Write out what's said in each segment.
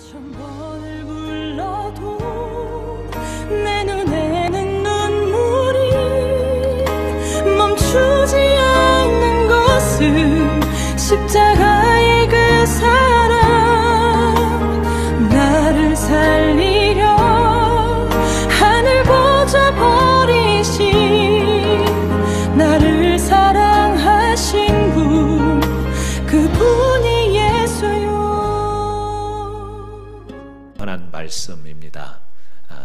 천 번을 불러도 내 눈에는 눈물이 멈추지 않는 것은 십자가의 그 사랑, 나를 살리려 하늘 보좌 버리신, 나를 사랑하신 분, 그분이 예수요. 관한 말씀입니다.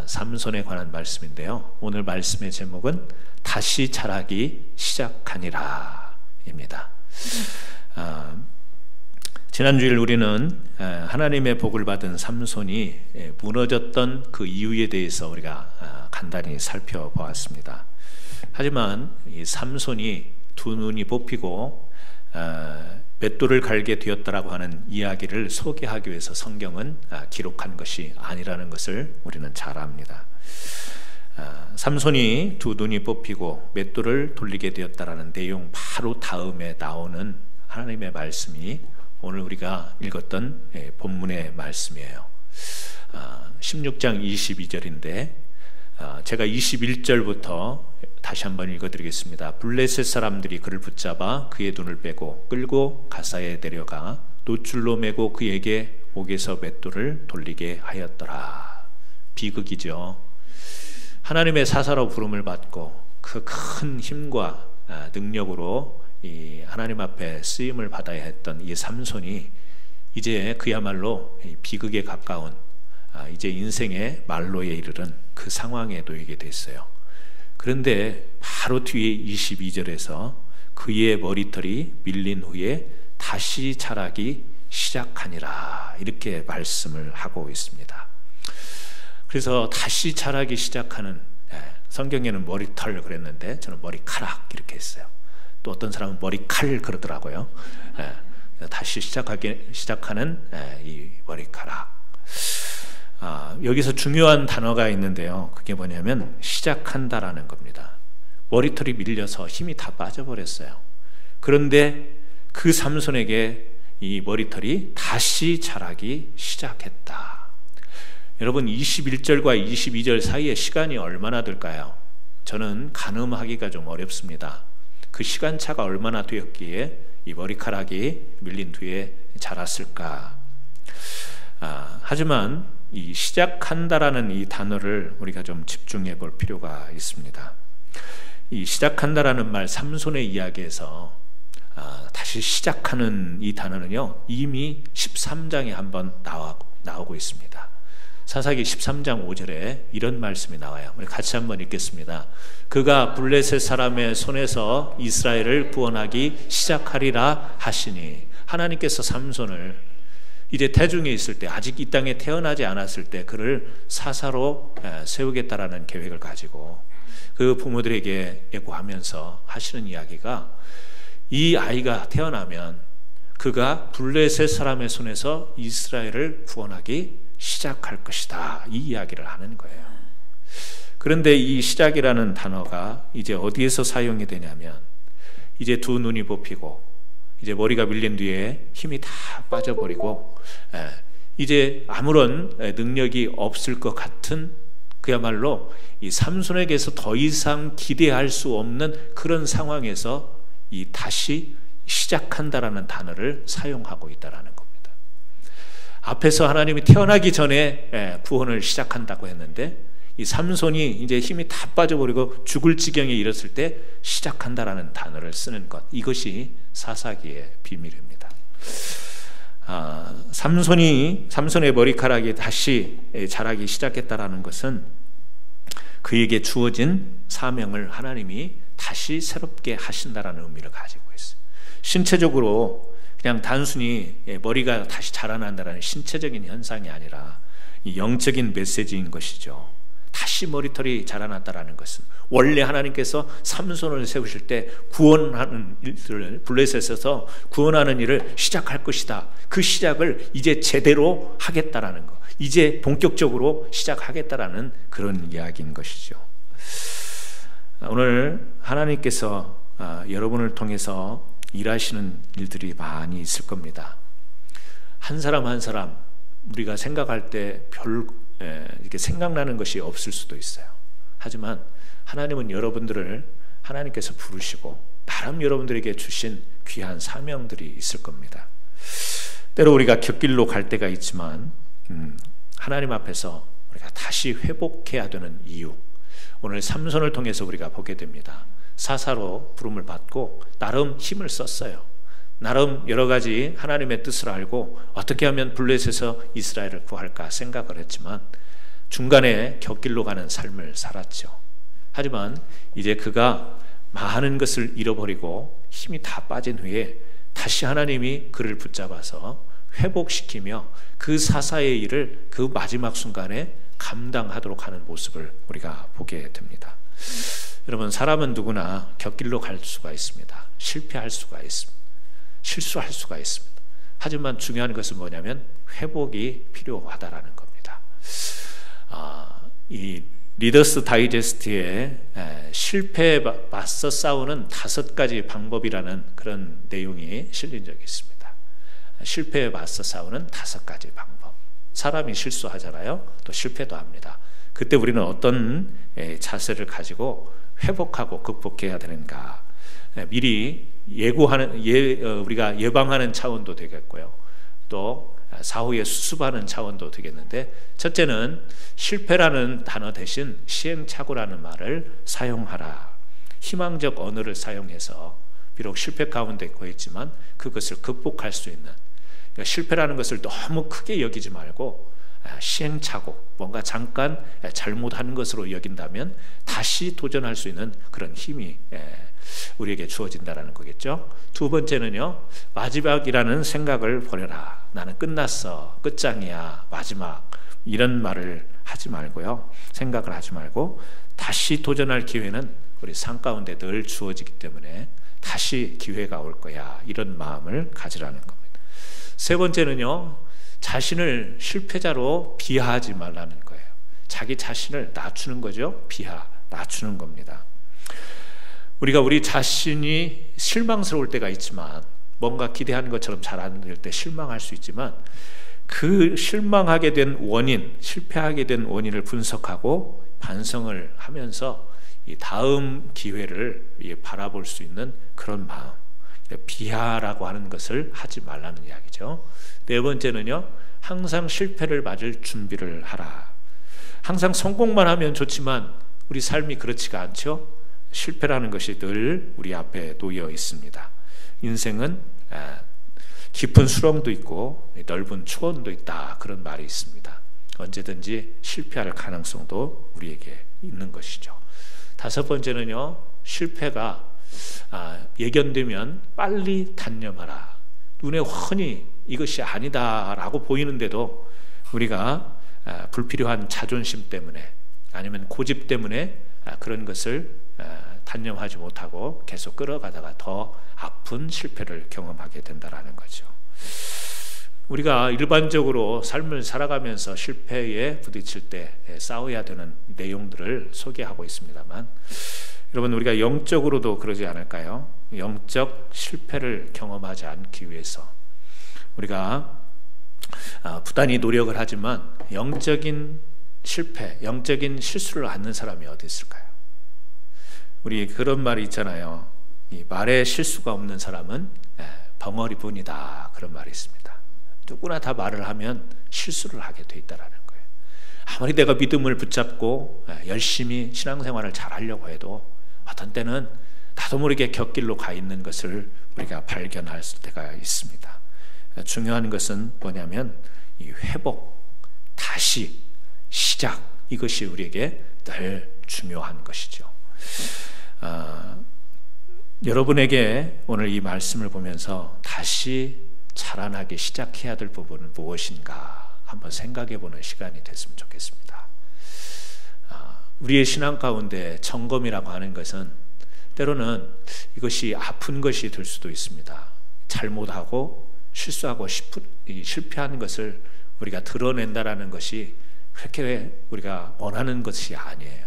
삼손에 관한 말씀인데요, 오늘 말씀의 제목은 다시 자라기 시작하니라 입니다. 지난주일 우리는 하나님의 복을 받은 삼손이 무너졌던 그 이유에 대해서 우리가 간단히 살펴보았습니다. 하지만 이 삼손이 두 눈이 뽑히고 맷돌을 갈게 되었다라고 하는 이야기를 소개하기 위해서 성경은 기록한 것이 아니라는 것을 우리는 잘 압니다. 삼손이 두 눈이 뽑히고 맷돌을 돌리게 되었다라는 내용 바로 다음에 나오는 하나님의 말씀이 오늘 우리가 읽었던 본문의 말씀이에요. 16장 22절인데 제가 21절부터 다시 한번 읽어드리겠습니다. 블레셋 사람들이 그를 붙잡아 그의 눈을 빼고 끌고 가사에 데려가 노줄로 매고 그에게 옥에서 맷돌을 돌리게 하였더라. 비극이죠. 하나님의 사사로 부름을 받고 그 큰 힘과 능력으로 이 하나님 앞에 쓰임을 받아야 했던 이 삼손이 이제 그야말로 비극에 가까운 이제 인생의 말로에 이르는 그 상황에 놓이게 됐어요. 그런데 바로 뒤에 22절에서 그의 머리털이 밀린 후에 다시 자라기 시작하니라, 이렇게 말씀을 하고 있습니다. 그래서 다시 자라기 시작하는, 성경에는 머리털 그랬는데 저는 머리카락 이렇게 했어요. 또 어떤 사람은 머리칼 그러더라고요. 다시 시작하는 이 머리카락. 여기서 중요한 단어가 있는데요, 그게 뭐냐면 시작한다라는 겁니다. 머리털이 밀려서 힘이 다 빠져버렸어요. 그런데 그 삼손에게 이 머리털이 다시 자라기 시작했다. 여러분, 21절과 22절 사이에 시간이 얼마나 될까요? 저는 가늠하기가 좀 어렵습니다. 그 시간차가 얼마나 되었기에 이 머리카락이 밀린 뒤에 자랐을까? 하지만 이 시작한다라는 이 단어를 우리가 좀 집중해 볼 필요가 있습니다. 이 시작한다라는 말, 삼손의 이야기에서 다시 시작하는 이 단어는요, 이미 13장에 한번 나오고 있습니다. 사사기 13장 5절에 이런 말씀이 나와요. 우리 같이 한번 읽겠습니다. 그가 블레셋 사람의 손에서 이스라엘을 구원하기 시작하리라 하시니, 하나님께서 삼손을 이제 태중에 있을 때, 아직 이 땅에 태어나지 않았을 때 그를 사사로 세우겠다라는 계획을 가지고 그 부모들에게 예고하면서 하시는 이야기가, 이 아이가 태어나면 그가 블레셋 사람의 손에서 이스라엘을 구원하기 시작할 것이다, 이 이야기를 하는 거예요. 그런데 이 시작이라는 단어가 이제 어디에서 사용이 되냐면, 이제 두 눈이 뽑히고 이제 머리가 밀린 뒤에 힘이 다 빠져버리고 이제 아무런 능력이 없을 것 같은, 그야말로 이 삼손에게서 더 이상 기대할 수 없는 그런 상황에서 이 다시 시작한다라는 단어를 사용하고 있다라는 겁니다. 앞에서 하나님이 태어나기 전에 구원을 시작한다고 했는데, 이 삼손이 이제 힘이 다 빠져버리고 죽을 지경에 이르렀을 때 시작한다라는 단어를 쓰는 것, 이것이 사사기의 비밀입니다. 삼손의 머리카락이 다시 자라기 시작했다라는 것은 그에게 주어진 사명을 하나님이 다시 새롭게 하신다라는 의미를 가지고 있어요. 신체적으로 그냥 단순히 머리가 다시 자라난다는 신체적인 현상이 아니라 영적인 메시지인 것이죠. 다시 머리털이 자라났다라는 것은 원래 하나님께서 삼손을 세우실 때 구원하는 일을, 블레셋에서 구원하는 일을 시작할 것이다. 그 시작을 이제 제대로 하겠다라는 것, 이제 본격적으로 시작하겠다라는 그런 이야기인 것이죠. 오늘 하나님께서 여러분을 통해서 일하시는 일들이 많이 있을 겁니다. 한 사람 한 사람 우리가 생각할 때 별 이렇게 생각나는 것이 없을 수도 있어요. 하지만 하나님은 여러분들을 하나님께서 부르시고 나름 여러분들에게 주신 귀한 사명들이 있을 겁니다. 때로 우리가 곁길로 갈 때가 있지만 하나님 앞에서 우리가 다시 회복해야 되는 이유, 오늘 삼손을 통해서 우리가 보게 됩니다. 사사로 부름을 받고 나름 힘을 썼어요. 나름 여러 가지 하나님의 뜻을 알고 어떻게 하면 블레셋에서 이스라엘을 구할까 생각을 했지만 중간에 곁길로 가는 삶을 살았죠. 하지만 이제 그가 많은 것을 잃어버리고 힘이 다 빠진 후에 다시 하나님이 그를 붙잡아서 회복시키며 그 사사의 일을 그 마지막 순간에 감당하도록 하는 모습을 우리가 보게 됩니다. 여러분, 사람은 누구나 곁길로 갈 수가 있습니다. 실패할 수가 있습니다. 실수할 수가 있습니다. 하지만 중요한 것은 뭐냐면 회복이 필요하다라는 겁니다. 이 리더스 다이제스트에 실패에 맞서 싸우는 5가지 방법이라는 그런 내용이 실린 적이 있습니다. 실패에 맞서 싸우는 5가지 방법. 사람이 실수하잖아요. 또 실패도 합니다. 그때 우리는 어떤 자세를 가지고 회복하고 극복해야 되는가, 미리 우리가 예방하는 차원도 되겠고요. 또 사후에 수습하는 차원도 되겠는데, 첫째는 실패라는 단어 대신 시행착오라는 말을 사용하라. 희망적 언어를 사용해서 비록 실패 가운데 있지만 그것을 극복할 수 있는, 그러니까 실패라는 것을 너무 크게 여기지 말고 시행착오, 뭔가 잠깐 잘못한 것으로 여긴다면 다시 도전할 수 있는 그런 힘이 우리에게 주어진다는 거겠죠. 두 번째는요, 마지막이라는 생각을 버려라. 나는 끝났어, 끝장이야, 마지막, 이런 말을 하지 말고요, 생각을 하지 말고 다시 도전할 기회는 우리 삶 가운데 늘 주어지기 때문에 다시 기회가 올 거야, 이런 마음을 가지라는 겁니다. 세 번째는요, 자신을 실패자로 비하하지 말라는 거예요. 자기 자신을 낮추는 거죠. 낮추는 겁니다. 우리가 우리 자신이 실망스러울 때가 있지만, 뭔가 기대하는 것처럼 잘 안 될 때 실망할 수 있지만, 그 실망하게 된 원인, 실패하게 된 원인을 분석하고 반성을 하면서 이 다음 기회를 바라볼 수 있는 그런 마음, 비하라고 하는 것을 하지 말라는 이야기죠. 네 번째는요, 항상 실패를 맞을 준비를 하라. 항상 성공만 하면 좋지만 우리 삶이 그렇지가 않죠. 실패라는 것이 늘 우리 앞에 놓여 있습니다. 인생은 깊은 수렁도 있고 넓은 초원도 있다, 그런 말이 있습니다. 언제든지 실패할 가능성도 우리에게 있는 것이죠. 다섯 번째는요, 실패가 예견되면 빨리 단념하라. 눈에 훤히 이것이 아니다라고 보이는데도 우리가 불필요한 자존심 때문에 아니면 고집 때문에 그런 것을 단념하지 못하고 계속 끌어가다가 더 아픈 실패를 경험하게 된다는 거죠. 우리가 일반적으로 삶을 살아가면서 실패에 부딪힐 때 싸워야 되는 내용들을 소개하고 있습니다만, 여러분, 우리가 영적으로도 그러지 않을까요? 영적 실패를 경험하지 않기 위해서 우리가 부단히 노력을 하지만 영적인 실패, 영적인 실수를 않는 사람이 어디 있을까요? 우리 그런 말이 있잖아요. 이 말에 실수가 없는 사람은 벙어리뿐이다, 그런 말이 있습니다. 누구나 다 말을 하면 실수를 하게 돼 있다는 거예요. 아무리 내가 믿음을 붙잡고 열심히 신앙생활을 잘 하려고 해도 어떤 때는 나도 모르게 곁길로 가 있는 것을 우리가 발견할 때가 있습니다. 중요한 것은 뭐냐면 이 회복, 다시 시작, 이것이 우리에게 늘 중요한 것이죠. 여러분에게 오늘 이 말씀을 보면서 다시 자라나기 시작해야 될 부분은 무엇인가 한번 생각해 보는 시간이 됐으면 좋겠습니다. 우리의 신앙 가운데 점검이라고 하는 것은 때로는 이것이 아픈 것이 될 수도 있습니다. 잘못하고 실수하고 실패하는 것을 우리가 드러낸다라는 것이 그렇게 우리가 원하는 것이 아니에요.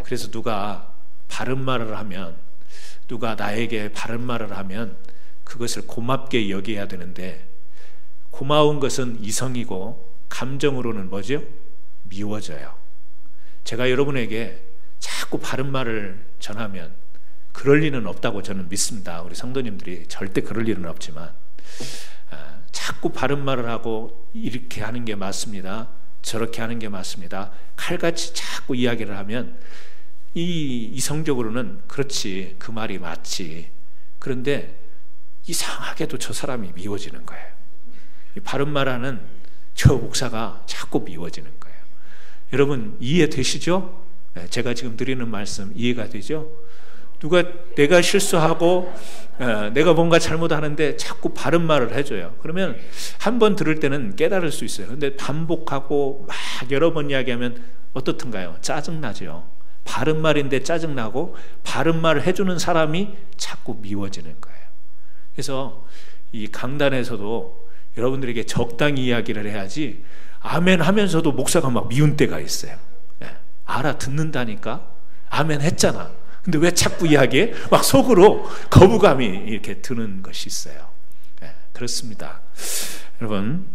그래서 누가 바른 말을 하면, 누가 나에게 바른 말을 하면 그것을 고맙게 여겨야 되는데, 고마운 것은 이성이고 감정으로는 뭐죠? 미워져요. 제가 여러분에게 자꾸 바른 말을 전하면 그럴 리는 없다고 저는 믿습니다. 우리 성도님들이 절대 그럴 일은 없지만 자꾸 바른 말을 하고 이렇게 하는 게 맞습니다, 저렇게 하는 게 맞습니다, 칼같이 자꾸 이야기를 하면 이성적으로는 그렇지, 그 말이 맞지. 그런데 이상하게도 저 사람이 미워지는 거예요. 이 바른 말하는 저 목사가 자꾸 미워지는 거예요. 여러분 이해되시죠? 제가 지금 드리는 말씀 이해가 되죠? 내가 실수하고 내가 뭔가 잘못하는데 자꾸 바른 말을 해줘요. 그러면 한 번 들을 때는 깨달을 수 있어요. 근데 반복하고 막 여러 번 이야기하면 어떻든가요? 짜증나죠. 바른 말인데 짜증나고 바른 말을 해주는 사람이 자꾸 미워지는 거예요. 그래서 이 강단에서도 여러분들에게 적당히 이야기를 해야지 아멘 하면서도 목사가 막 미운 때가 있어요. 알아듣는다니까 아멘 했잖아. 근데 왜 자꾸 이야기해? 막 속으로 거부감이 이렇게 드는 것이 있어요. 그렇습니다. 여러분,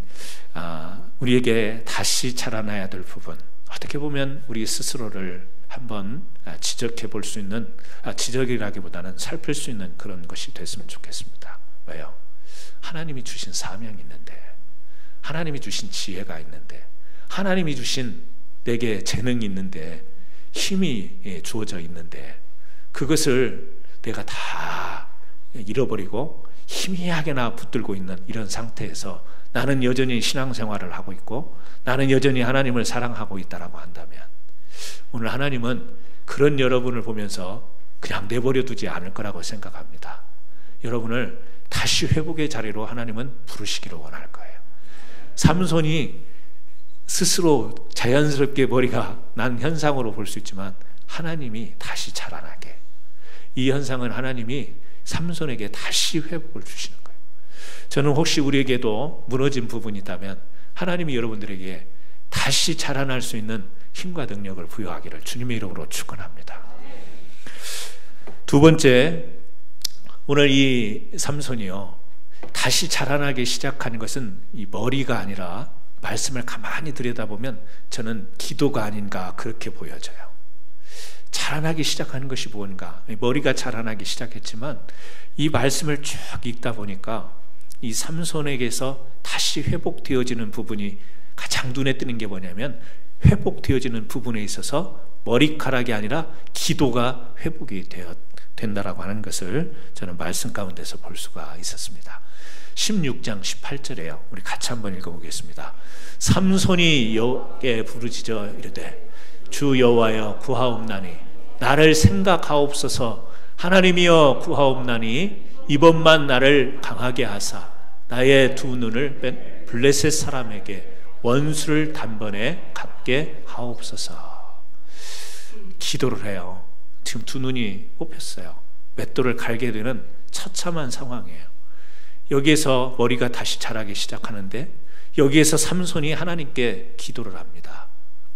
우리에게 다시 자라나야 될 부분, 어떻게 보면 우리 스스로를 한번 지적해 볼 수 있는, 지적이라기보다는 살필 수 있는 그런 것이 됐으면 좋겠습니다. 왜요? 하나님이 주신 사명이 있는데, 하나님이 주신 지혜가 있는데, 하나님이 주신 내게 재능이 있는데, 힘이 주어져 있는데, 그것을 내가 다 잃어버리고 희미하게나 붙들고 있는 이런 상태에서 나는 여전히 신앙생활을 하고 있고 나는 여전히 하나님을 사랑하고 있다라고 한다면, 오늘 하나님은 그런 여러분을 보면서 그냥 내버려 두지 않을 거라고 생각합니다. 여러분을 다시 회복의 자리로 하나님은 부르시기를 원할 거예요. 삼손이 스스로 자연스럽게 머리가 난 현상으로 볼 수 있지만 하나님이 다시 자라나게, 이 현상은 하나님이 삼손에게 다시 회복을 주시는 거예요. 저는 혹시 우리에게도 무너진 부분이 있다면 하나님이 여러분들에게 다시 자라날 수 있는 힘과 능력을 부여하기를 주님의 이름으로 축원합니다. 두 번째, 오늘 이 삼손이요, 다시 자라나기 시작하는 것은 이 머리가 아니라 말씀을 가만히 들여다보면 저는 기도가 아닌가 그렇게 보여져요. 자라나기 시작하는 것이 뭔가, 머리가 자라나기 시작했지만 이 말씀을 쭉 읽다 보니까 이 삼손에게서 다시 회복되어지는 부분이 가장 눈에 띄는 게 뭐냐면, 회복되어지는 부분에 있어서 머리카락이 아니라 기도가 회복이 된다라고 하는 것을 저는 말씀 가운데서 볼 수가 있었습니다. 16장 18절에요. 우리 같이 한번 읽어보겠습니다. 삼손이 여호와께 부르짖어 이르되 주 여호와여 구하옵나니 나를 생각하옵소서. 하나님이여 구하옵나니 이번만 나를 강하게 하사 나의 두 눈을 뺀 블레셋 사람에게 원수를 단번에 갚게 하옵소서. 기도를 해요. 지금 두 눈이 뽑혔어요. 맷돌을 갈게 되는 처참한 상황이에요. 여기에서 머리가 다시 자라기 시작하는데, 여기에서 삼손이 하나님께 기도를 합니다.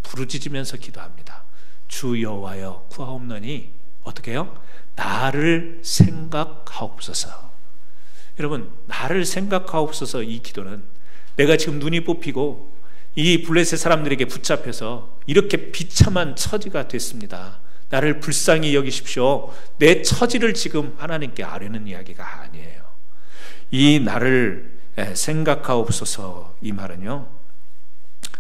부르짖으면서 기도합니다. 주 여호와여 구하옵나니 어떻게 해요? 나를 생각하옵소서. 여러분, 나를 생각하옵소서, 이 기도는 내가 지금 눈이 뽑히고 이 블레셋 사람들에게 붙잡혀서 이렇게 비참한 처지가 됐습니다. 나를 불쌍히 여기십시오. 내 처지를 지금 하나님께 아뢰는 이야기가 아니에요. 이 나를 생각하옵소서, 이 말은요,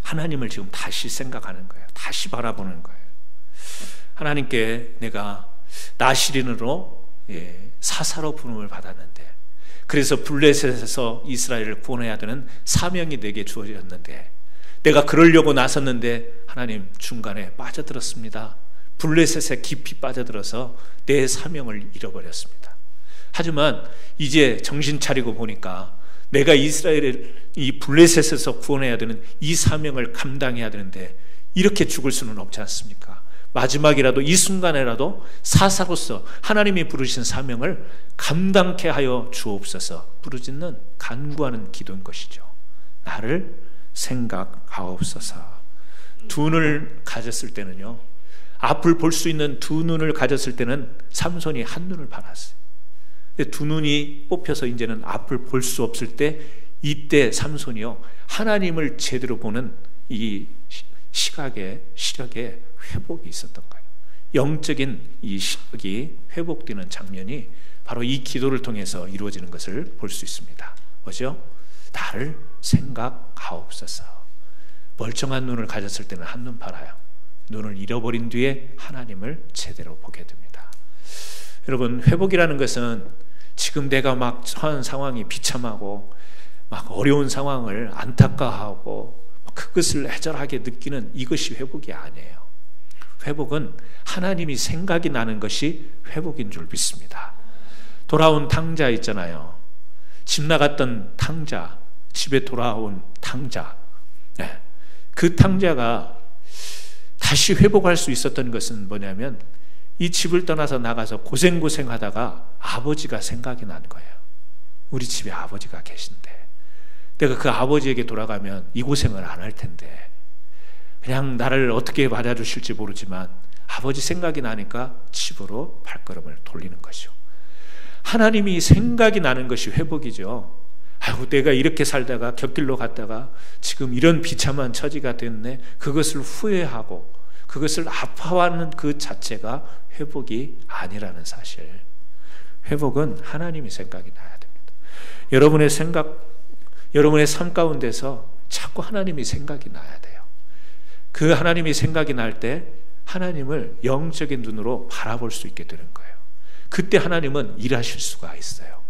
하나님을 지금 다시 생각하는 거예요. 다시 바라보는 거예요. 하나님께 내가 나시린으로 사사로 부름을 받았는데, 그래서 블레셋에서 이스라엘을 구원해야 되는 사명이 내게 주어졌는데, 내가 그러려고 나섰는데 하나님 중간에 빠져들었습니다. 블레셋에 깊이 빠져들어서 내 사명을 잃어버렸습니다. 하지만 이제 정신 차리고 보니까 내가 이스라엘을 이 블레셋에서 구원해야 되는 이 사명을 감당해야 되는데 이렇게 죽을 수는 없지 않습니까? 마지막이라도 이 순간에라도 사사로서 하나님이 부르신 사명을 감당케 하여 주옵소서. 부르짖는 간구하는 기도인 것이죠. 나를 생각하옵소서. 두 눈을 가졌을 때는요, 앞을 볼 수 있는 두 눈을 가졌을 때는 삼손이 한 눈을 팔았어요. 근데 두 눈이 뽑혀서 이제는 앞을 볼 수 없을 때 이때 삼손이요, 하나님을 제대로 보는 이 시각에, 시력에 회복이 있었던 거예요. 영적인 이 시력이 회복되는 장면이 바로 이 기도를 통해서 이루어지는 것을 볼 수 있습니다. 뭐죠? 나를 생각하옵소서. 멀쩡한 눈을 가졌을 때는 한눈 팔아요. 눈을 잃어버린 뒤에 하나님을 제대로 보게 됩니다. 여러분, 회복이라는 것은 지금 내가 막 처한 상황이 비참하고 막 어려운 상황을 안타까워하고 그것을 애절하게 느끼는 이것이 회복이 아니에요. 회복은 하나님이 생각이 나는 것이 회복인 줄 믿습니다. 돌아온 탕자 있잖아요. 집 나갔던 탕자, 집에 돌아온 탕자. 네. 그 탕자가 다시 회복할 수 있었던 것은 뭐냐면, 이 집을 떠나서 나가서 고생하다가 아버지가 생각이 난 거예요. 우리 집에 아버지가 계신데 내가 그 아버지에게 돌아가면 이 고생을 안 할 텐데, 그냥 나를 어떻게 맞아주실지 모르지만 아버지 생각이 나니까 집으로 발걸음을 돌리는 것이죠. 하나님이 생각이 나는 것이 회복이죠. 아이고, 내가 이렇게 살다가 곁길로 갔다가 지금 이런 비참한 처지가 됐네. 그것을 후회하고 그것을 아파하는 그 자체가 회복이 아니라는 사실. 회복은 하나님이 생각이 나야 됩니다. 여러분의 생각, 여러분의 삶 가운데서 자꾸 하나님이 생각이 나야 돼요. 그 하나님이 생각이 날 때 하나님을 영적인 눈으로 바라볼 수 있게 되는 거예요. 그때 하나님은 일하실 수가 있어요.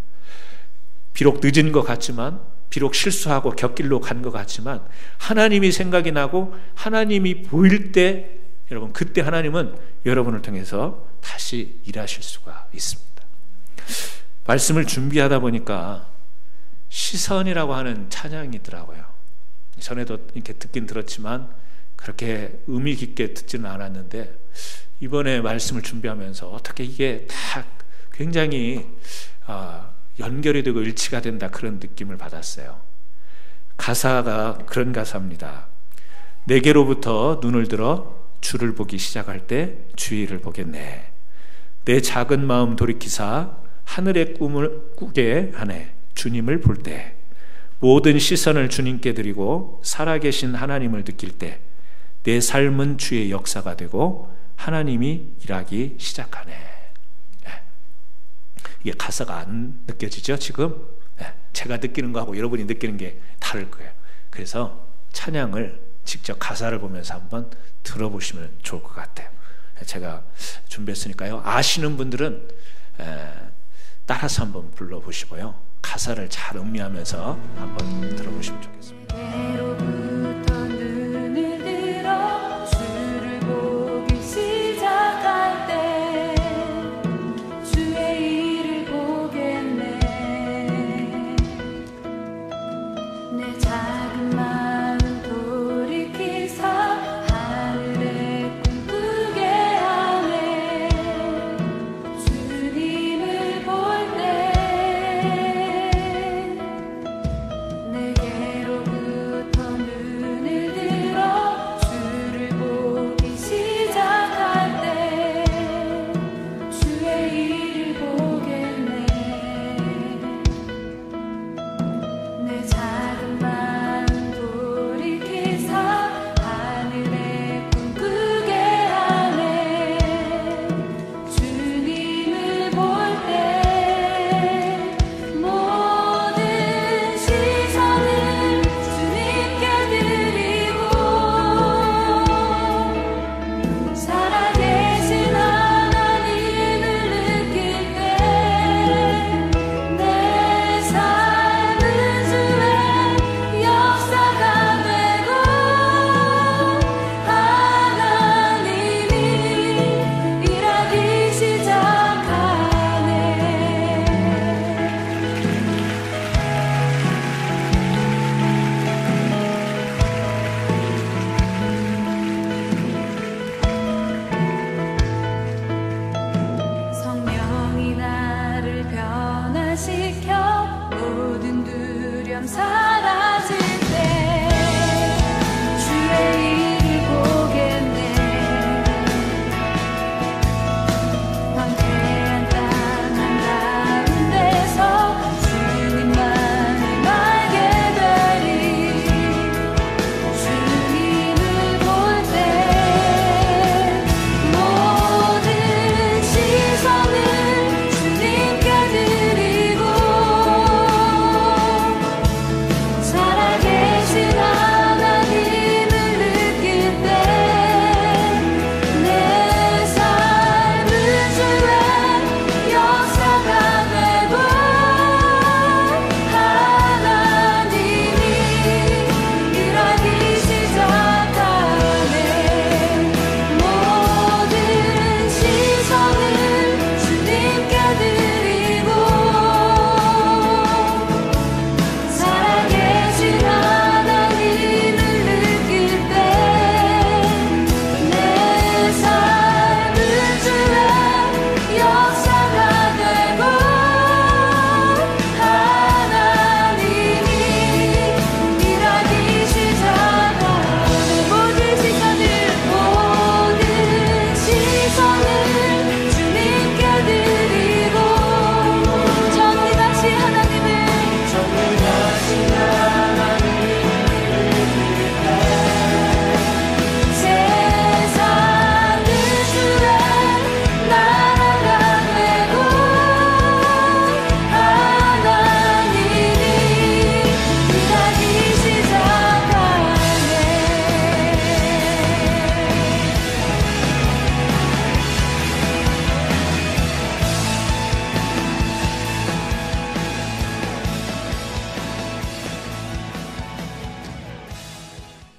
비록 늦은 것 같지만, 비록 실수하고 곁길로 간 것 같지만, 하나님이 생각이 나고 하나님이 보일 때, 여러분, 그때 하나님은 여러분을 통해서 다시 일하실 수가 있습니다. 말씀을 준비하다 보니까 시선이라고 하는 찬양이 있더라고요. 전에도 이렇게 듣긴 들었지만 그렇게 의미 깊게 듣지는 않았는데, 이번에 말씀을 준비하면서 어떻게 이게 다 굉장히 연결이 되고 일치가 된다, 그런 느낌을 받았어요. 가사가 그런 가사입니다. 내게로부터 눈을 들어 주를 보기 시작할 때 주위를 보겠네. 내 작은 마음 돌이키사 하늘의 꿈을 꾸게 하네. 주님을 볼 때 모든 시선을 주님께 드리고 살아계신 하나님을 느낄 때 내 삶은 주의 역사가 되고 하나님이 일하기 시작하네. 이게 가사가 안 느껴지죠 지금? 제가 느끼는 거하고 여러분이 느끼는 게 다를 거예요. 그래서 찬양을 직접 가사를 보면서 한번 들어보시면 좋을 것 같아요. 제가 준비했으니까요, 아시는 분들은 따라서 한번 불러보시고요, 가사를 잘 음미하면서 한번 들어보시면 좋겠습니다. 내게로부터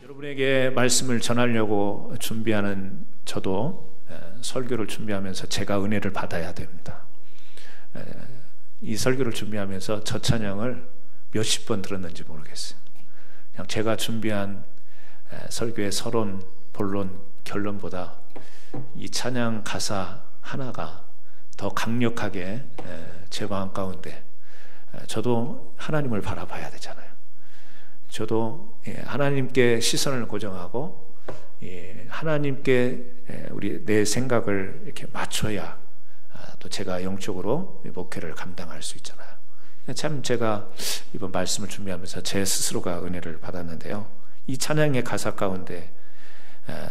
여러분에게 말씀을 전하려고 준비하는 저도 설교를 준비하면서 제가 은혜를 받아야 됩니다. 이 설교를 준비하면서 저 찬양을 몇십 번 들었는지 모르겠어요. 그냥 제가 준비한 설교의 서론, 본론, 결론보다 이 찬양 가사 하나가 더 강력하게 제 마음 가운데, 저도 하나님을 바라봐야 되잖아요. 저도 하나님께 시선을 고정하고 하나님께 우리 내 생각을 이렇게 맞춰야 또 제가 영적으로 목회를 감당할 수 있잖아요. 참 제가 이번 말씀을 준비하면서 제 스스로가 은혜를 받았는데요. 이 찬양의 가사 가운데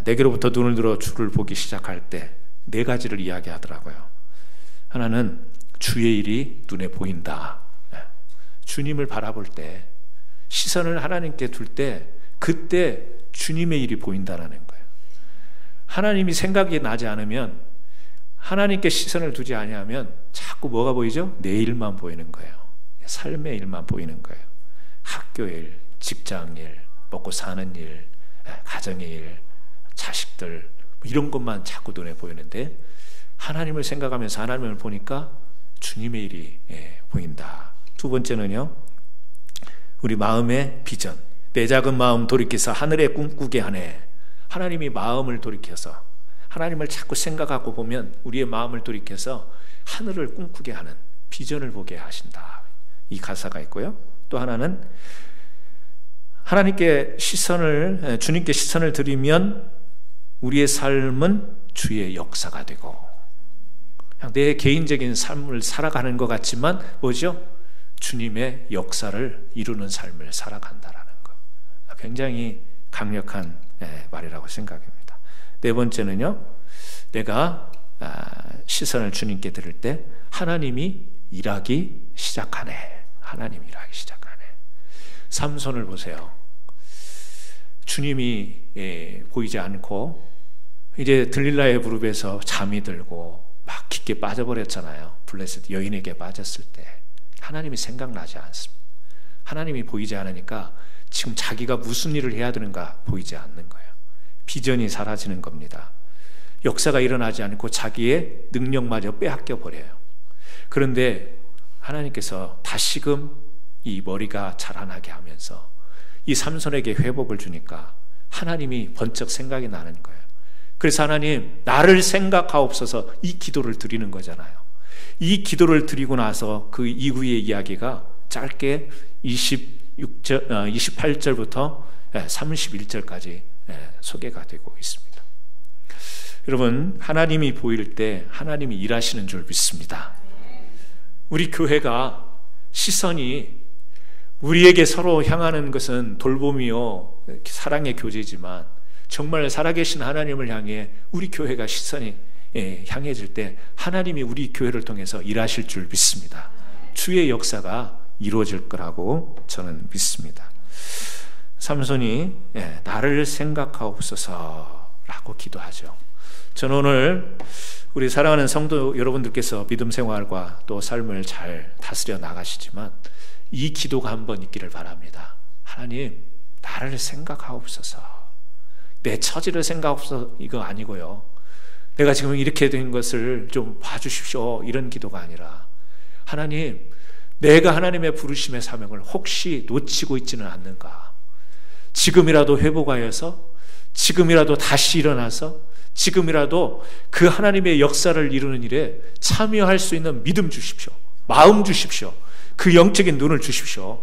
내게로부터 눈을 들어 주를 보기 시작할 때 네 가지를 이야기하더라고요. 하나는 주의 일이 눈에 보인다. 주님을 바라볼 때, 시선을 하나님께 둘 때, 그때 주님의 일이 보인다라는 거예요. 하나님이 생각이 나지 않으면, 하나님께 시선을 두지 아니하면 자꾸 뭐가 보이죠? 내 일만 보이는 거예요. 삶의 일만 보이는 거예요. 학교의 일, 직장 일, 먹고 사는 일, 가정의 일, 자식들, 이런 것만 자꾸 눈에 보이는데, 하나님을 생각하면서 하나님을 보니까 주님의 일이 보인다. 두 번째는요, 우리 마음의 비전. 내 작은 마음 돌이켜서 하늘에 꿈꾸게 하네. 하나님이 마음을 돌이켜서, 하나님을 자꾸 생각하고 보면 우리의 마음을 돌이켜서 하늘을 꿈꾸게 하는 비전을 보게 하신다. 이 가사가 있고요. 또 하나는 하나님께 시선을, 주님께 시선을 드리면 우리의 삶은 주의 역사가 되고, 그냥 내 개인적인 삶을 살아가는 것 같지만 뭐죠? 주님의 역사를 이루는 삶을 살아간다라는 것. 굉장히 강력한 말이라고 생각합니다. 네 번째는요, 내가 시선을 주님께 드릴 때 하나님이 일하기 시작하네. 하나님이 일하기 시작하네. 삼손을 보세요. 주님이 보이지 않고 이제 들릴라의 무릎에서 잠이 들고 막 깊게 빠져버렸잖아요. 블레셋 여인에게 빠졌을 때 하나님이 생각나지 않습니다. 하나님이 보이지 않으니까 지금 자기가 무슨 일을 해야 되는가 보이지 않는 거예요. 비전이 사라지는 겁니다. 역사가 일어나지 않고 자기의 능력마저 빼앗겨 버려요. 그런데 하나님께서 다시금 이 머리가 자라나게 하면서 이 삼손에게 회복을 주니까 하나님이 번쩍 생각이 나는 거예요. 그래서 하나님, 나를 생각하옵소서, 이 기도를 드리는 거잖아요. 이 기도를 드리고 나서 그 이후의 이야기가 짧게 28절부터 31절까지 소개가 되고 있습니다. 여러분, 하나님이 보일 때 하나님이 일하시는 줄 믿습니다. 우리 교회가 시선이 우리에게 서로 향하는 것은 돌봄이요 사랑의 교제지만, 정말 살아계신 하나님을 향해 우리 교회가 시선이 향해질 때 하나님이 우리 교회를 통해서 일하실 줄 믿습니다. 주의 역사가 이루어질 거라고 저는 믿습니다. 삼손이 나를 생각하옵소서라고 기도하죠. 저는 오늘 우리 사랑하는 성도 여러분들께서 믿음 생활과 또 삶을 잘 다스려 나가시지만 이 기도가 한번 있기를 바랍니다. 하나님, 나를 생각하옵소서. 내 처지를 생각하옵소서, 이거 아니고요. 내가 지금 이렇게 된 것을 좀 봐주십시오, 이런 기도가 아니라, 하나님, 내가 하나님의 부르심의 사명을 혹시 놓치고 있지는 않는가? 지금이라도 회복하여서, 지금이라도 다시 일어나서, 지금이라도 그 하나님의 역사를 이루는 일에 참여할 수 있는 믿음 주십시오. 마음 주십시오. 그 영적인 눈을 주십시오.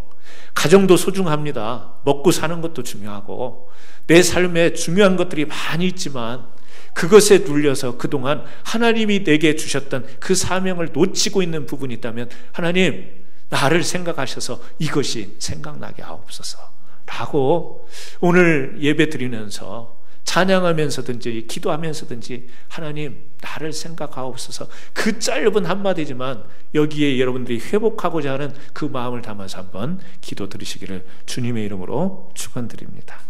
가정도 소중합니다. 먹고 사는 것도 중요하고 내 삶에 중요한 것들이 많이 있지만 그것에 눌려서 그동안 하나님이 내게 주셨던 그 사명을 놓치고 있는 부분이 있다면 하나님, 나를 생각하셔서 이것이 생각나게 하옵소서 라고 오늘 예배 드리면서 찬양하면서든지 기도하면서든지 하나님, 나를 생각하옵소서, 그 짧은 한마디지만 여기에 여러분들이 회복하고자 하는 그 마음을 담아서 한번 기도 드리시기를 주님의 이름으로 축원드립니다.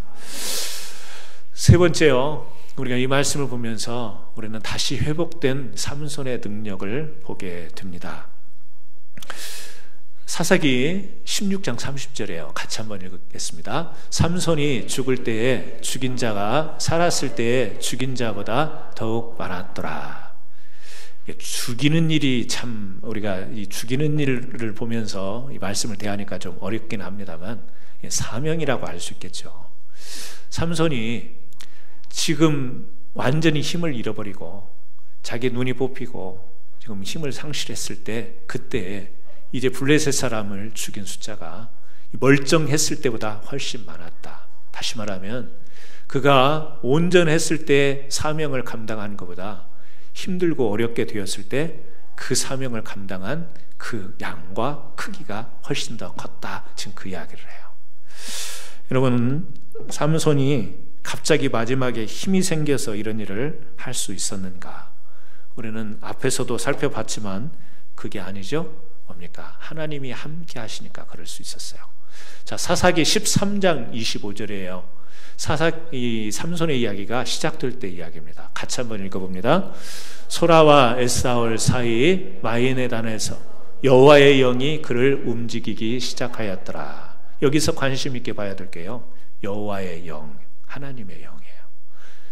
세 번째요, 우리가 이 말씀을 보면서 우리는 다시 회복된 삼손의 능력을 보게 됩니다. 사사기 16장 30절이에요. 같이 한번 읽겠습니다. 삼손이 죽을 때에 죽인 자가 살았을 때에 죽인 자보다 더욱 많았더라. 죽이는 일이 참, 우리가 이 죽이는 일을 보면서 이 말씀을 대하니까 좀 어렵긴 합니다만 사명이라고 할 수 있겠죠. 삼손이 지금 완전히 힘을 잃어버리고 자기 눈이 뽑히고 지금 힘을 상실했을 때, 그때 이제 블레셋 사람을 죽인 숫자가 멀쩡했을 때보다 훨씬 많았다. 다시 말하면 그가 온전했을 때 사명을 감당하는 것보다 힘들고 어렵게 되었을 때 그 사명을 감당한 그 양과 크기가 훨씬 더 컸다. 지금 그 이야기를 해요. 여러분, 삼손이 갑자기 마지막에 힘이 생겨서 이런 일을 할 수 있었는가? 우리는 앞에서도 살펴봤지만 그게 아니죠. 뭡니까? 하나님이 함께 하시니까 그럴 수 있었어요. 자, 사사기 13장 25절이에요. 이 삼손의 이야기가 시작될 때 이야기입니다. 같이 한번 읽어봅니다. 소라와 에사올 사이 마이네단에서 여호와의 영이 그를 움직이기 시작하였더라. 여기서 관심 있게 봐야 될 게요, 여호와의 영, 하나님의 영이에요.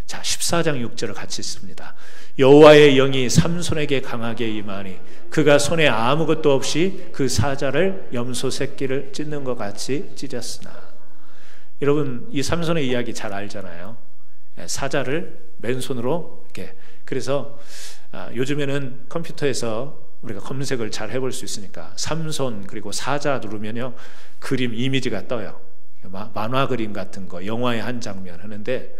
자, 14장 6절을 같이 읽습니다. 여호와의 영이 삼손에게 강하게 임하니 그가 손에 아무것도 없이 그 사자를 염소 새끼를 찢는 것 같이 찢었으나. 여러분, 이 삼손의 이야기 잘 알잖아요. 사자를 맨손으로 이렇게. 그래서 요즘에는 컴퓨터에서 우리가 검색을 잘 해볼 수 있으니까 삼손 그리고 사자 누르면요, 그림 이미지가 떠요. 만화 그림 같은 거, 영화의 한 장면 하는데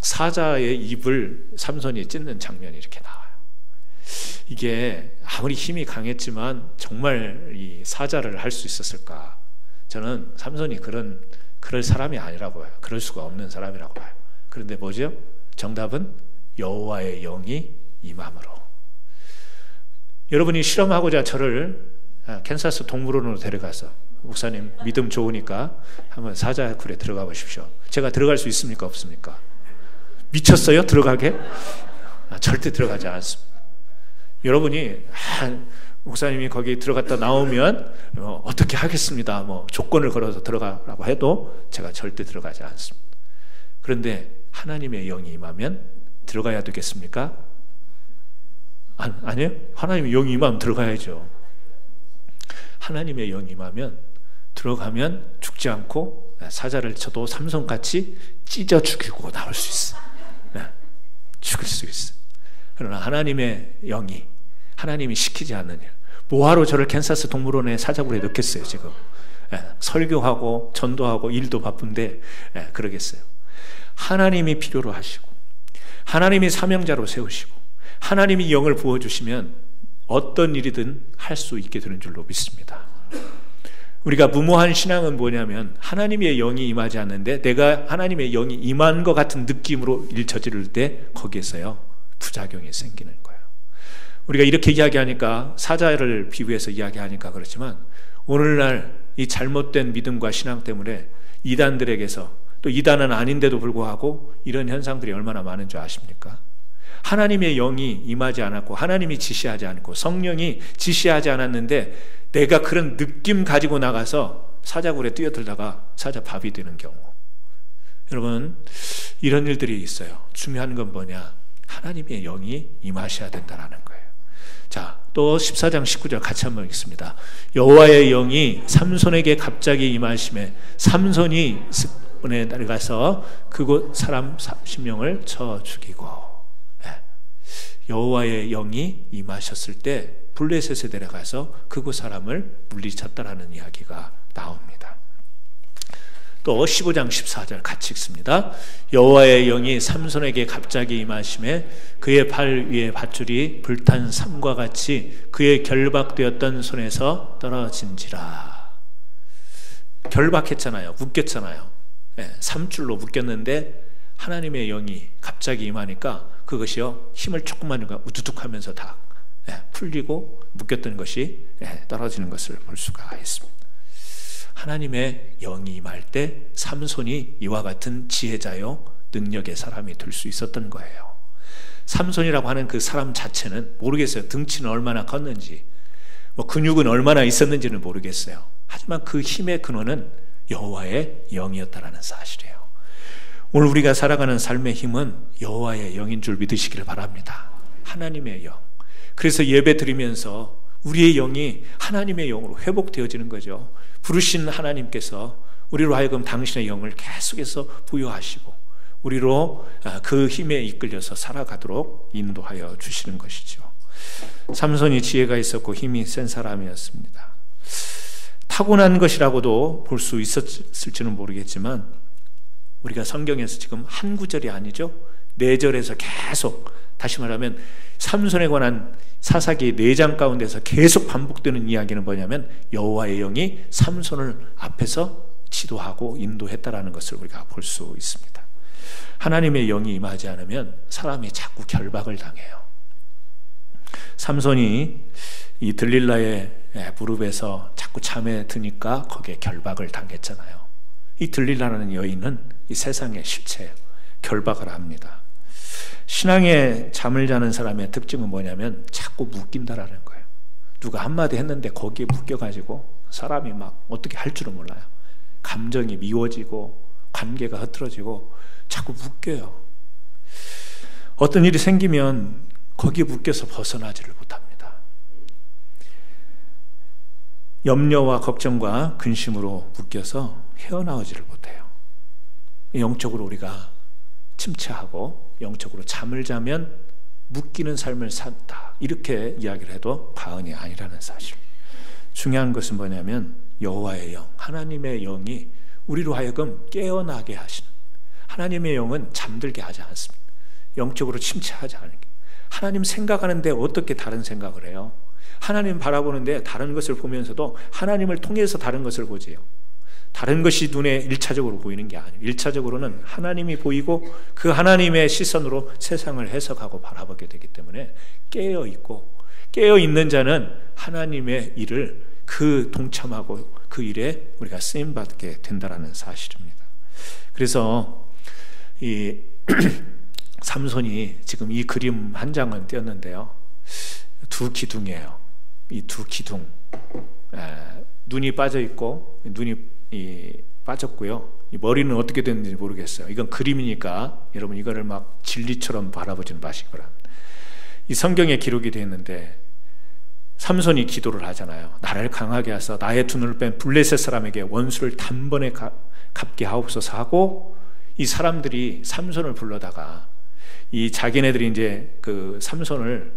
사자의 입을 삼손이 찢는 장면이 이렇게 나와요. 이게 아무리 힘이 강했지만 정말 이 사자를 할 수 있었을까? 저는 삼손이 그럴 사람이 아니라고 봐요. 그럴 수가 없는 사람이라고 봐요. 그런데 뭐죠? 정답은 여호와의 영이 임함으로. 여러분이 실험하고자 저를 캔사스 동물원으로 데려가서, 목사님 믿음 좋으니까 한번 사자 굴에 들어가 보십시오. 제가 들어갈 수 있습니까? 없습니까? 미쳤어요? 들어가게? 절대 들어가지 않습니다. 여러분이 목사님이 거기 들어갔다 나오면 어떻게 하겠습니다, 조건을 걸어서 들어가라고 해도 제가 절대 들어가지 않습니다. 그런데 하나님의 영이 임하면 들어가야 되겠습니까? 아니요? 하나님의 영이 임하면 들어가야죠. 하나님의 영이 임하면 들어가면 죽지 않고 사자를 쳐도 삼손같이 찢어 죽이고 나올 수 있어. 죽일 수 있어. 그러나 하나님의 영이, 하나님이 시키지 않는 일. 뭐하러 저를 캔사스 동물원에 사자굴에 넣겠어요 지금? 설교하고 전도하고 일도 바쁜데 그러겠어요? 하나님이 필요로 하시고 하나님이 사명자로 세우시고 하나님이 영을 부어주시면 어떤 일이든 할 수 있게 되는 줄로 믿습니다. 우리가 무모한 신앙은 뭐냐면 하나님의 영이 임하지 않는데 내가 하나님의 영이 임한 것 같은 느낌으로 일 저지를 때 거기에서요 부작용이 생기는 거예요. 우리가 이렇게 이야기하니까, 사자를 비유해서 이야기하니까 그렇지만 오늘날 이 잘못된 믿음과 신앙 때문에 이단들에게서, 또 이단은 아닌데도 불구하고 이런 현상들이 얼마나 많은 줄 아십니까? 하나님의 영이 임하지 않았고 하나님이 지시하지 않고 성령이 지시하지 않았는데 내가 그런 느낌 가지고 나가서 사자굴에 뛰어들다가 사자 밥이 되는 경우. 여러분, 이런 일들이 있어요. 중요한 건 뭐냐? 하나님의 영이 임하셔야 된다는 거예요. 자, 또 14장 19절 같이 한번 읽습니다. 여호와의 영이 삼손에게 갑자기 임하심에 삼손이 습원에 내려가서 그곳 사람 30명을 쳐 죽이고. 여호와의 영이 임하셨을 때 블레셋에 내려가서 그곳 사람을 물리쳤다라는 이야기가 나옵니다. 또 15장 14절 같이 읽습니다. 여호와의 영이 삼손에게 갑자기 임하심에 그의 발 위에 밧줄이 불탄 삼과 같이 그의 결박되었던 손에서 떨어진지라. 결박했잖아요. 묶였잖아요. 삼줄로 묶였는데 하나님의 영이 갑자기 임하니까 그것이요 힘을 조금만 우두둑 하면서 다 풀리고 묶였던 것이 떨어지는 것을 볼 수가 있습니다. 하나님의 영이 임할 때 삼손이 이와 같은 지혜자요 능력의 사람이 될 수 있었던 거예요. 삼손이라고 하는 그 사람 자체는 모르겠어요. 등치는 얼마나 컸는지. 뭐 근육은 얼마나 있었는지는 모르겠어요. 하지만 그 힘의 근원은 여호와의 영이었다라는 사실이에요. 오늘 우리가 살아가는 삶의 힘은 여호와의 영인 줄 믿으시기를 바랍니다. 하나님의 영. 그래서 예배 드리면서 우리의 영이 하나님의 영으로 회복되어지는 거죠. 부르신 하나님께서 우리로 하여금 당신의 영을 계속해서 부여하시고 우리로 그 힘에 이끌려서 살아가도록 인도하여 주시는 것이죠. 삼손이 지혜가 있었고 힘이 센 사람이었습니다. 타고난 것이라고도 볼 수 있었을지는 모르겠지만 우리가 성경에서 지금 한 구절이 아니죠. 4절에서 계속, 다시 말하면 삼손에 관한 사사기 4장 가운데서 계속 반복되는 이야기는 뭐냐면 여호와의 영이 삼손을 앞에서 지도하고 인도했다라는 것을 우리가 볼 수 있습니다. 하나님의 영이 임하지 않으면 사람이 자꾸 결박을 당해요. 삼손이 이 들릴라의 무릎에서 자꾸 잠에 드니까 거기에 결박을 당했잖아요. 이 들릴라라는 여인은 이 세상의 실체예요. 결박을 합니다. 신앙에 잠을 자는 사람의 특징은 뭐냐면 자꾸 묶인다라는 거예요. 누가 한마디 했는데 거기에 묶여가지고 사람이 막 어떻게 할 줄은 몰라요. 감정이 미워지고 관계가 흐트러지고 자꾸 묶여요. 어떤 일이 생기면 거기에 묶여서 벗어나지를 못합니다. 염려와 걱정과 근심으로 묶여서 헤어나오지를 못해요. 영적으로 우리가 침체하고 영적으로 잠을 자면 묶이는 삶을 산다, 이렇게 이야기를 해도 과언이 아니라는 사실. 중요한 것은 뭐냐면 여호와의 영, 하나님의 영이 우리로 하여금 깨어나게 하시는, 하나님의 영은 잠들게 하지 않습니다. 영적으로 침체하지 않게. 하나님 생각하는데 어떻게 다른 생각을 해요? 하나님 바라보는데 다른 것을 보면서도 하나님을 통해서 다른 것을 보지요. 다른 것이 눈에 1차적으로 보이는 게 아니에요. 1차적으로는 하나님이 보이고 그 하나님의 시선으로 세상을 해석하고 바라보게 되기 때문에 깨어있고, 깨어있는 자는 하나님의 일을 그 동참하고 그 일에 우리가 쓰임받게 된다는 사실입니다. 그래서 이 삼손이 지금 이 그림 한 장은 띄었는데요, 2기둥이에요. 이 2기둥, 눈이 빠져 있고 눈이 빠졌고요. 이 머리는 어떻게 됐는지 모르겠어요. 이건 그림이니까 여러분 이거를 막 진리처럼 바라보지는 마시기 바랍니다. 이 성경에 기록이 되어 있는데 삼손이 기도를 하잖아요. 나를 강하게 하사 나의 두 눈을 뺀 블레셋 사람에게 원수를 단번에 갚게 하옵소서 하고, 이 사람들이 삼손을 불러다가 이 자기네들이 이제 그 삼손을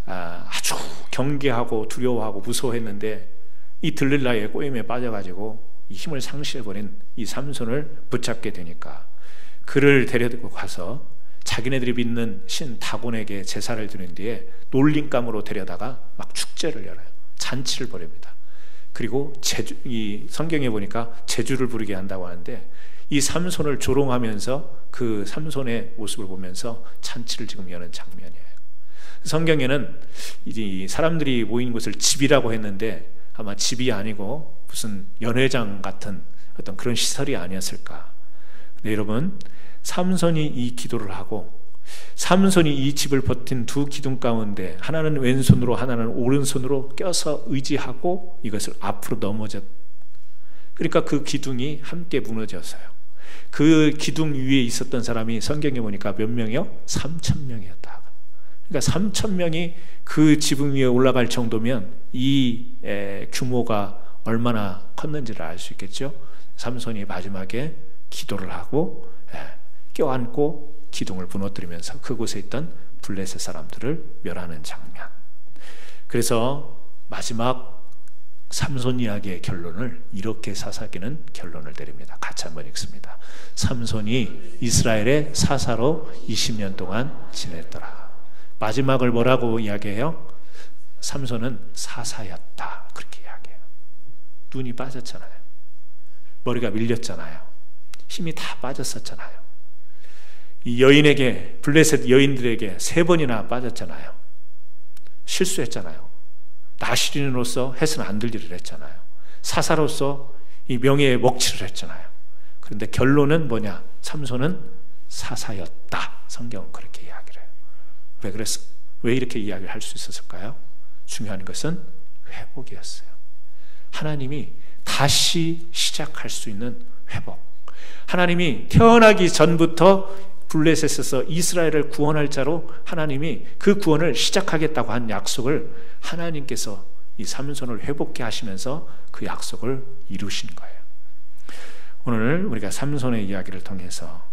아주 경계하고 두려워하고 무서워했는데 이 들릴라의 꼬임에 빠져가지고 이 힘을 상실해버린 이 삼손을 붙잡게 되니까 그를 데려고 가서 자기네들이 믿는 신 다곤에게 제사를 드린 뒤에 놀림감으로 데려다가 막 축제를 열어요. 잔치를 벌입니다. 그리고 이 성경에 보니까 제주를 부르게 한다고 하는데 이 삼손을 조롱하면서 그 삼손의 모습을 보면서 잔치를 지금 여는 장면이에요. 성경에는 이 사람들이 모인 곳을 집이라고 했는데 아마 집이 아니고 무슨 연회장 같은 어떤 그런 시설이 아니었을까. 네, 여러분, 삼손이 이 기도를 하고 삼손이 이 집을 버틴 2기둥 가운데 하나는 왼손으로 하나는 오른손으로 껴서 의지하고 이것을 앞으로 넘어졌. 그러니까 그 기둥이 함께 무너졌어요. 그 기둥 위에 있었던 사람이 성경에 보니까 몇 명이요? 3,000명이었다. 그러니까 3,000명이 그 지붕 위에 올라갈 정도면 이 규모가 얼마나 컸는지를 알 수 있겠죠. 삼손이 마지막에 기도를 하고 껴안고 기둥을 무너뜨리면서 그곳에 있던 블레셋 사람들을 멸하는 장면. 그래서 마지막 삼손 이야기의 결론을 이렇게 사사기는 결론을 내립니다. 같이 한번 읽습니다. 삼손이 이스라엘의 사사로 20년 동안 지냈더라. 마지막을 뭐라고 이야기해요? 삼손은 사사였다, 그렇게 이야기해요. 눈이 빠졌잖아요. 머리가 밀렸잖아요. 힘이 다 빠졌었잖아요. 이 여인에게, 블레셋 여인들에게 3번이나 빠졌잖아요. 실수했잖아요. 나시린으로서 해서는 안 될 일을 했잖아요. 사사로서 이 명예에 먹칠을 했잖아요. 그런데 결론은 뭐냐? 삼손은 사사였다. 성경은 그렇게 이야기를 해요. 왜 그랬어? 왜 이렇게 이야기를 할 수 있었을까요? 중요한 것은 회복이었어요. 하나님이 다시 시작할 수 있는 회복. 하나님이 태어나기 전부터 블레셋에서 이스라엘을 구원할 자로 하나님이 그 구원을 시작하겠다고 한 약속을 하나님께서 이 삼손을 회복케 하시면서 그 약속을 이루신 거예요. 오늘 우리가 삼손의 이야기를 통해서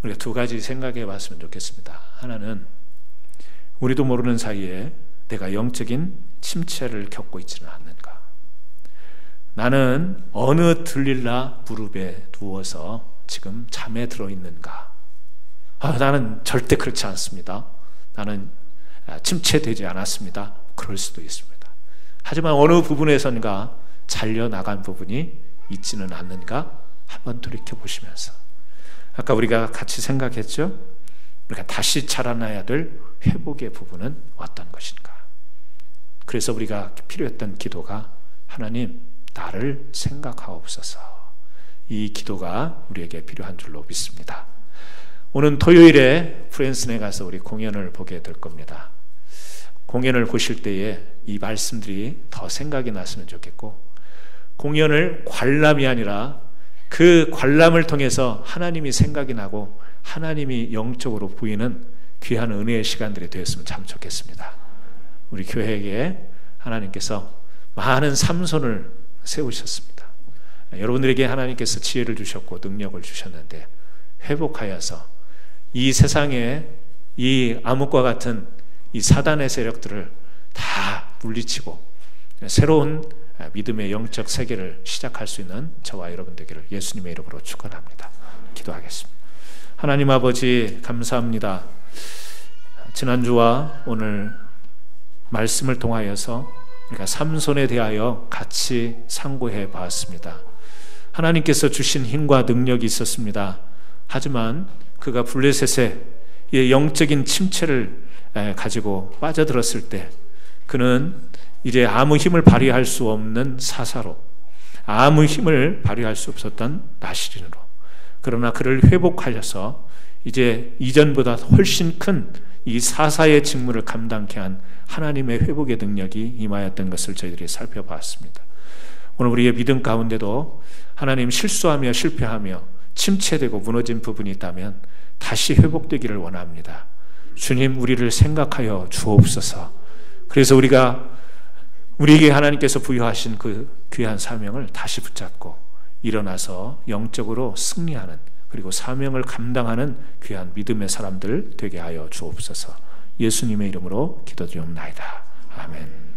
우리가 두 가지 생각해 봤으면 좋겠습니다. 하나는 우리도 모르는 사이에 내가 영적인 침체를 겪고 있지는 않는가? 나는 어느 들릴라 무릎에 누워서 지금 잠에 들어 있는가? 나는 절대 그렇지 않습니다. 나는 침체되지 않았습니다. 그럴 수도 있습니다. 하지만 어느 부분에선가 잘려나간 부분이 있지는 않는가? 한번 돌이켜보시면서 아까 우리가 같이 생각했죠? 우리가 다시 자라나야 될 회복의 부분은 어떤 것인가? 그래서 우리가 필요했던 기도가 하나님 나를 생각하옵소서. 이 기도가 우리에게 필요한 줄로 믿습니다. 오늘 토요일에 프랜슨에 가서 우리 공연을 보게 될 겁니다. 공연을 보실 때에 이 말씀들이 더 생각이 났으면 좋겠고, 공연을 관람이 아니라 그 관람을 통해서 하나님이 생각이 나고 하나님이 영적으로 보이는 귀한 은혜의 시간들이 되었으면 참 좋겠습니다. 우리 교회에 하나님께서 많은 삼손을 세우셨습니다. 여러분들에게 하나님께서 지혜를 주셨고 능력을 주셨는데 회복하여서 이 세상에 이 암흑과 같은 이 사단의 세력들을 다 물리치고 새로운 믿음의 영적 세계를 시작할 수 있는 저와 여러분 되기를 예수님의 이름으로 축원합니다. 기도하겠습니다. 하나님 아버지 감사합니다. 지난주와 오늘 말씀을 통하여서 우리가 삼손에 대하여 같이 상고해 봤습니다. 하나님께서 주신 힘과 능력이 있었습니다. 하지만 그가 블레셋의 영적인 침체를 가지고 빠져들었을 때 그는 이제 아무 힘을 발휘할 수 없는 사사로, 아무 힘을 발휘할 수 없었던 나시린으로, 그러나 그를 회복하셔서 이제 이전보다 훨씬 큰 이 사사의 직무를 감당케 한 하나님의 회복의 능력이 임하였던 것을 저희들이 살펴봤습니다. 오늘 우리의 믿음 가운데도 하나님 실수하며 실패하며 침체되고 무너진 부분이 있다면 다시 회복되기를 원합니다. 주님 우리를 생각하여 주옵소서. 그래서 우리에게 하나님께서 부여하신 그 귀한 사명을 다시 붙잡고 일어나서 영적으로 승리하는, 그리고 사명을 감당하는 귀한 믿음의 사람들 되게 하여 주옵소서. 예수님의 이름으로 기도드리옵나이다. 아멘.